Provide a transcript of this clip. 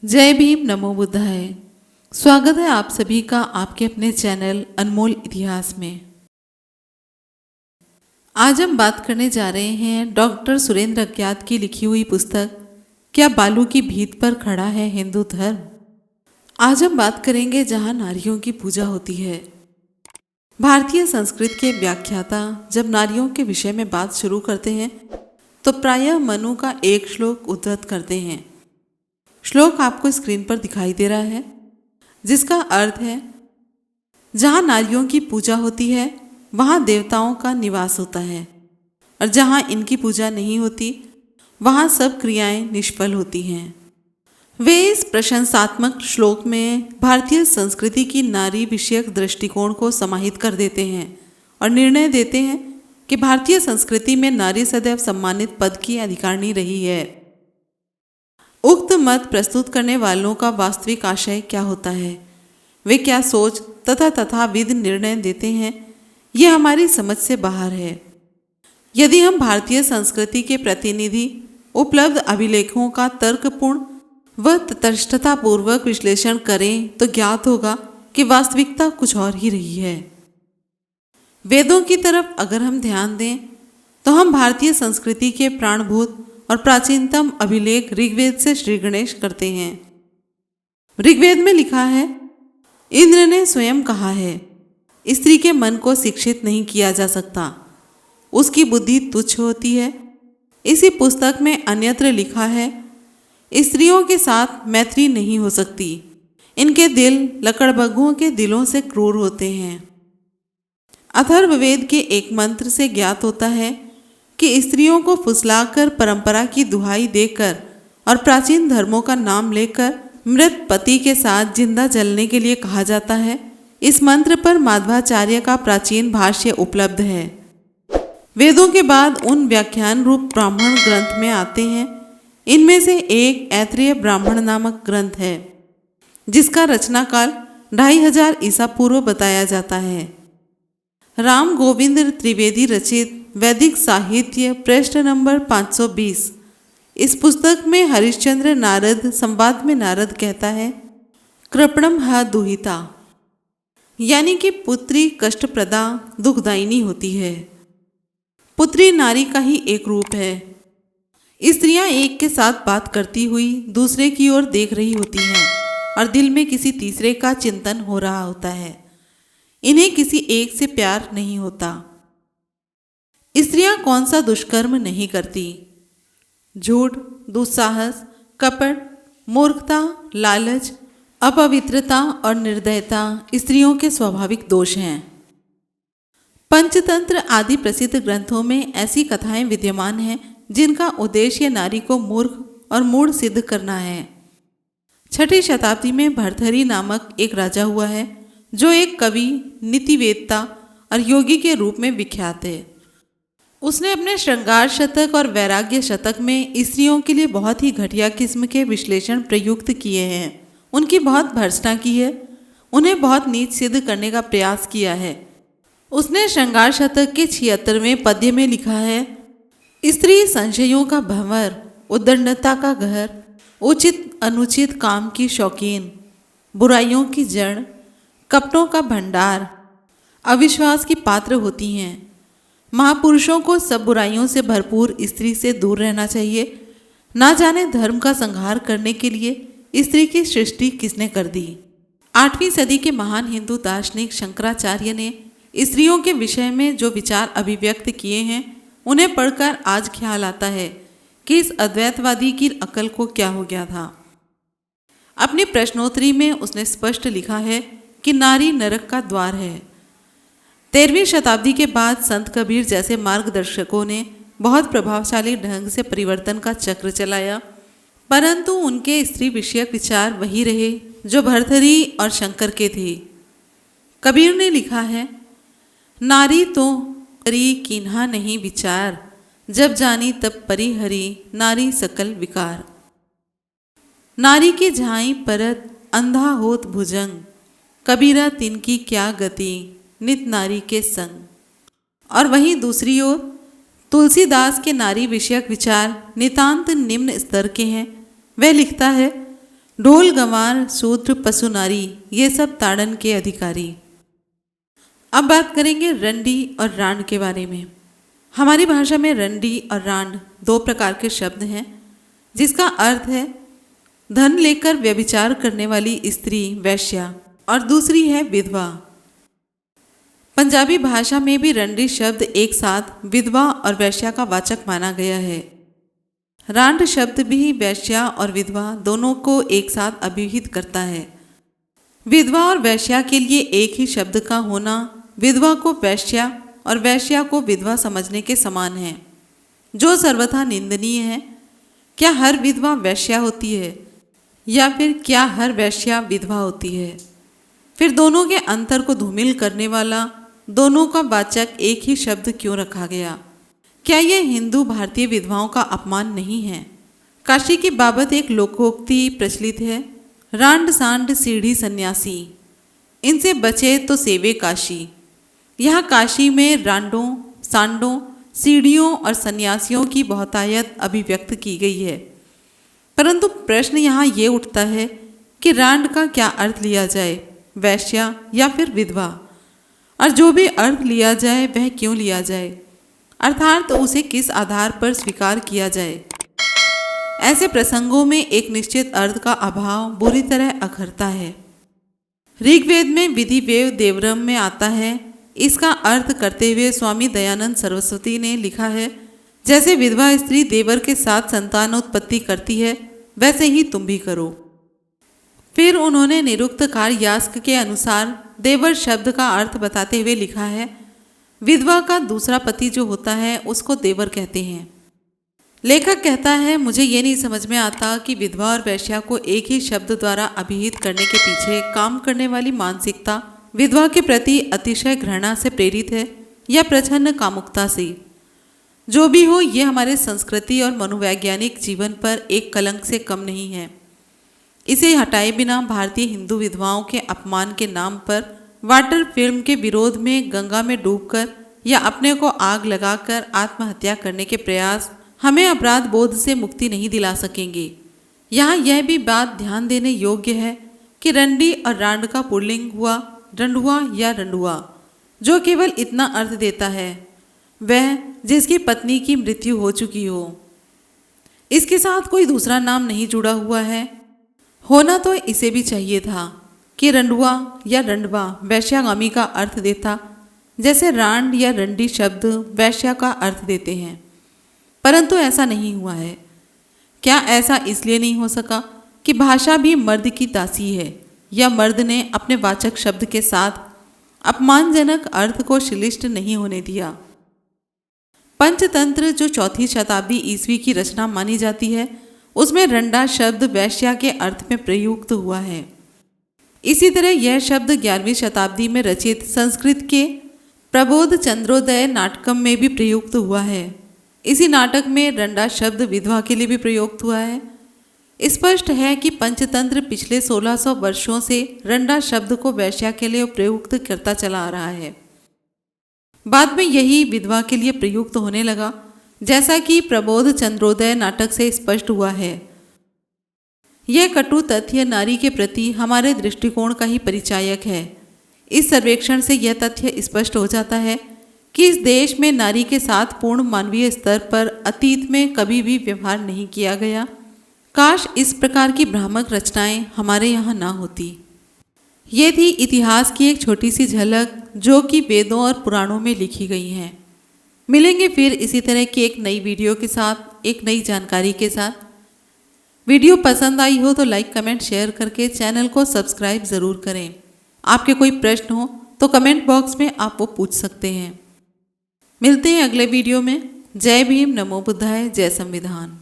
जय भीम, नमो बुद्धाय। स्वागत है आप सभी का आपके अपने चैनल अनमोल इतिहास में। आज हम बात करने जा रहे हैं डॉक्टर सुरेंद्र अज्ञात की लिखी हुई पुस्तक क्या बालू की भीत पर खड़ा है हिंदू धर्म। आज हम बात करेंगे जहां नारियों की पूजा होती है। भारतीय संस्कृत के व्याख्याता जब नारियों के विषय में बात शुरू करते हैं तो प्रायः मनु का एक श्लोक उद्धृत करते हैं। श्लोक आपको स्क्रीन पर दिखाई दे रहा है, जिसका अर्थ है जहाँ नारियों की पूजा होती है वहाँ देवताओं का निवास होता है और जहाँ इनकी पूजा नहीं होती वहाँ सब क्रियाएं निष्फल होती हैं। वे इस प्रशंसात्मक श्लोक में भारतीय संस्कृति की नारी विषयक दृष्टिकोण को समाहित कर देते हैं और निर्णय देते हैं कि भारतीय संस्कृति में नारी सदैव सम्मानित पद की अधिकारिणी रही है। उक्त मत प्रस्तुत करने वालों का वास्तविक आशय क्या होता है, वे क्या सोच तथा विध निर्णय देते हैं, यह हमारी समझ से बाहर है। यदि हम भारतीय संस्कृति के प्रतिनिधि उपलब्ध अभिलेखों का तर्कपूर्ण व तटस्थतापूर्वक विश्लेषण करें तो ज्ञात होगा कि वास्तविकता कुछ और ही रही है। वेदों की तरफ अगर हम ध्यान दें तो हम भारतीय संस्कृति के प्राणभूत और प्राचीनतम अभिलेख ऋग्वेद से श्री गणेश करते हैं। ऋग्वेद में लिखा है, इंद्र ने स्वयं कहा है, स्त्री के मन को शिक्षित नहीं किया जा सकता, उसकी बुद्धि तुच्छ होती है। इसी पुस्तक में अन्यत्र लिखा है, स्त्रियों के साथ मैत्री नहीं हो सकती, इनके दिल लकड़बग्घों के दिलों से क्रूर होते हैं। अथर्ववेद के एक मंत्र से ज्ञात होता है कि स्त्रियों को फुसलाकर परंपरा की दुहाई देकर और प्राचीन धर्मों का नाम लेकर मृत पति के साथ जिंदा जलने के लिए कहा जाता है। इस मंत्र पर माध्वाचार्य का प्राचीन भाष्य उपलब्ध है। वेदों के बाद उन व्याख्यान रूप ब्राह्मण ग्रंथ में आते हैं। इनमें से एक ऐत्रेय ब्राह्मण नामक ग्रंथ है, जिसका रचनाकाल 2500 ईसा पूर्व बताया जाता है। राम गोविंद त्रिवेदी रचित वैदिक साहित्य पृष्ठ नंबर 520। इस पुस्तक में हरिश्चंद्र नारद संवाद में नारद कहता है, कृपणम हा दुहिता, यानी कि पुत्री कष्टप्रदा दुखदायिनी होती है। पुत्री नारी का ही एक रूप है। स्त्रियां एक के साथ बात करती हुई दूसरे की ओर देख रही होती हैं और दिल में किसी तीसरे का चिंतन हो रहा होता है। इन्हें किसी एक से प्यार नहीं होता। स्त्रियां कौन सा दुष्कर्म नहीं करती। झूठ, दुस्साहस, कपट, मूर्खता, लालच, अपवित्रता और निर्दयता स्त्रियों के स्वाभाविक दोष हैं। पंचतंत्र आदि प्रसिद्ध ग्रंथों में ऐसी कथाएं विद्यमान हैं जिनका उद्देश्य नारी को मूर्ख और मूढ़ सिद्ध करना है। 6ठी शताब्दी में भर्तृहरि नामक एक राजा हुआ है, जो एक कवि, नीतिवेदता और योगी के रूप में विख्यात है। उसने अपने श्रृंगार शतक और वैराग्य शतक में स्त्रियों के लिए बहुत ही घटिया किस्म के विश्लेषण प्रयुक्त किए हैं। उनकी बहुत भर्त्सना की है, उन्हें बहुत नीच सिद्ध करने का प्रयास किया है। उसने श्रृंगार शतक के 76वें पद्य में लिखा है, स्त्री संशयों का भंवर, उद्दंडता का घर, उचित अनुचित काम की शौकीन, बुराइयों की जड़, कपटों का भंडार, अविश्वास की पात्र होती हैं। महापुरुषों को सब बुराइयों से भरपूर स्त्री से दूर रहना चाहिए। ना जाने धर्म का संहार करने के लिए स्त्री की सृष्टि किसने कर दी। 8वीं सदी के महान हिंदू दार्शनिक शंकराचार्य ने स्त्रियों के विषय में जो विचार अभिव्यक्त किए हैं, उन्हें पढ़कर आज ख्याल आता है कि इस अद्वैतवादी की अकल को क्या हो गया था। अपनी प्रश्नोत्तरी में उसने स्पष्ट लिखा है कि नारी नरक का द्वार है। 13वीं शताब्दी के बाद संत कबीर जैसे मार्गदर्शकों ने बहुत प्रभावशाली ढंग से परिवर्तन का चक्र चलाया, परंतु उनके स्त्री विषयक विचार वही रहे जो भर्तृहरि और शंकर के थे। कबीर ने लिखा है, नारी तो हरि कीन्हा नहीं विचार, जब जानी तब परिहरि नारी सकल विकार। नारी की झाई परत अंधा होत भुजंग, कबीरा तिनकी क्या गति नित नारी के संग। और वहीं दूसरी ओर तुलसीदास के नारी विषयक विचार नितांत निम्न स्तर के हैं। वह लिखता है, ढोल गंवार शूद्र पशु नारी ये सब ताड़न के अधिकारी। अब बात करेंगे रंडी और रांड के बारे में। हमारी भाषा में रंडी और रांड दो प्रकार के शब्द हैं, जिसका अर्थ है धन लेकर व्यभिचार करने वाली स्त्री वैश्या और दूसरी है विधवा। पंजाबी भाषा में भी रंडी शब्द एक साथ विधवा और वैश्या का वाचक माना गया है। रांड शब्द भी वैश्या और विधवा दोनों को एक साथ अभिहित करता है। विधवा और वैश्या के लिए एक ही शब्द का होना विधवा को वैश्या और वैश्या को विधवा समझने के समान है, जो सर्वथा निंदनीय है। क्या हर विधवा वैश्या होती है या फिर क्या हर वैश्या विधवा होती है? फिर दोनों के अंतर को धूमिल करने वाला दोनों का वाचक एक ही शब्द क्यों रखा गया? क्या यह हिंदू भारतीय विधवाओं का अपमान नहीं है? काशी की बाबत एक लोकोक्ति प्रचलित है, रांड सांड सीढ़ी सन्यासी, इनसे बचे तो सेवे काशी। यहाँ काशी में रांडों, सांडों, सीढ़ियों और सन्यासियों की बहुतायत अभिव्यक्त की गई है। परंतु प्रश्न यहाँ ये उठता है कि रांड का क्या अर्थ लिया जाए, वैश्या या फिर विधवा? और जो भी अर्थ लिया जाए वह क्यों लिया जाए, अर्थात उसे किस आधार पर स्वीकार किया जाए? ऐसे प्रसंगों में एक निश्चित अर्थ का अभाव बुरी तरह अखरता है। ऋग्वेद में विधि वेव देवरम में आता है। इसका अर्थ करते हुए स्वामी दयानंद सरस्वती ने लिखा है, जैसे विधवा स्त्री देवर के साथ संतानोत्पत्ति करती है वैसे ही तुम भी करो। फिर उन्होंने निरुक्तकार यास्क के अनुसार देवर शब्द का अर्थ बताते हुए लिखा है, विधवा का दूसरा पति जो होता है उसको देवर कहते हैं। लेखक कहता है, मुझे ये नहीं समझ में आता कि विधवा और वैश्या को एक ही शब्द द्वारा अभिहित करने के पीछे काम करने वाली मानसिकता विधवा के प्रति अतिशय घृणा से प्रेरित है या प्रच्छन्न कामुकता से। जो भी हो, ये हमारे संस्कृति और मनोवैज्ञानिक जीवन पर एक कलंक से कम नहीं है। इसे हटाए बिना भारतीय हिंदू विधवाओं के अपमान के नाम पर वाटर फिल्म के विरोध में गंगा में डूबकर या अपने को आग लगाकर आत्महत्या करने के प्रयास हमें अपराध बोध से मुक्ति नहीं दिला सकेंगे। यहाँ यह भी बात ध्यान देने योग्य है कि रंडी और रांड का पुल्लिंग हुआ रंडुआ या रंडुआ, जो केवल इतना अर्थ देता है, वह जिसकी पत्नी की मृत्यु हो चुकी हो। इसके साथ कोई दूसरा नाम नहीं जुड़ा हुआ है। होना तो इसे भी चाहिए था कि रंडुआ या रंडवा वैश्यागामी का अर्थ देता, जैसे रांड या रंडी शब्द वैश्या का अर्थ देते हैं। परंतु ऐसा नहीं हुआ है। क्या ऐसा इसलिए नहीं हो सका कि भाषा भी मर्द की दासी है, या मर्द ने अपने वाचक शब्द के साथ अपमानजनक अर्थ को श्लिष्ट नहीं होने दिया? पंचतंत्र जो 4वीं शताब्दी ईस्वी की रचना मानी जाती है, उसमें रंडा शब्द वैश्या के अर्थ में प्रयुक्त हुआ है। इसी तरह यह शब्द 11वीं शताब्दी में रचित संस्कृत के प्रबोध चंद्रोदय नाटकम में भी प्रयुक्त हुआ है। इसी नाटक में रंडा शब्द विधवा के लिए भी प्रयुक्त हुआ है। स्पष्ट है कि पंचतंत्र पिछले 1600 वर्षों से रंडा शब्द को वैश्या के लिए प्रयुक्त करता चला आ रहा है। बाद में यही विधवा के लिए प्रयुक्त होने लगा, जैसा कि प्रबोध चंद्रोदय नाटक से स्पष्ट हुआ है। यह कटु तथ्य नारी के प्रति हमारे दृष्टिकोण का ही परिचायक है। इस सर्वेक्षण से यह तथ्य स्पष्ट हो जाता है कि इस देश में नारी के साथ पूर्ण मानवीय स्तर पर अतीत में कभी भी व्यवहार नहीं किया गया। काश इस प्रकार की भ्रामक रचनाएं हमारे यहाँ ना होती। ये थी इतिहास की एक छोटी सी झलक जो कि वेदों और पुराणों में लिखी गई हैं। मिलेंगे फिर इसी तरह की एक नई वीडियो के साथ, एक नई जानकारी के साथ। वीडियो पसंद आई हो तो लाइक कमेंट शेयर करके चैनल को सब्सक्राइब ज़रूर करें। आपके कोई प्रश्न हो तो कमेंट बॉक्स में आप वो पूछ सकते हैं। मिलते हैं अगले वीडियो में। जय भीम, नमो बुद्धाय, जय संविधान।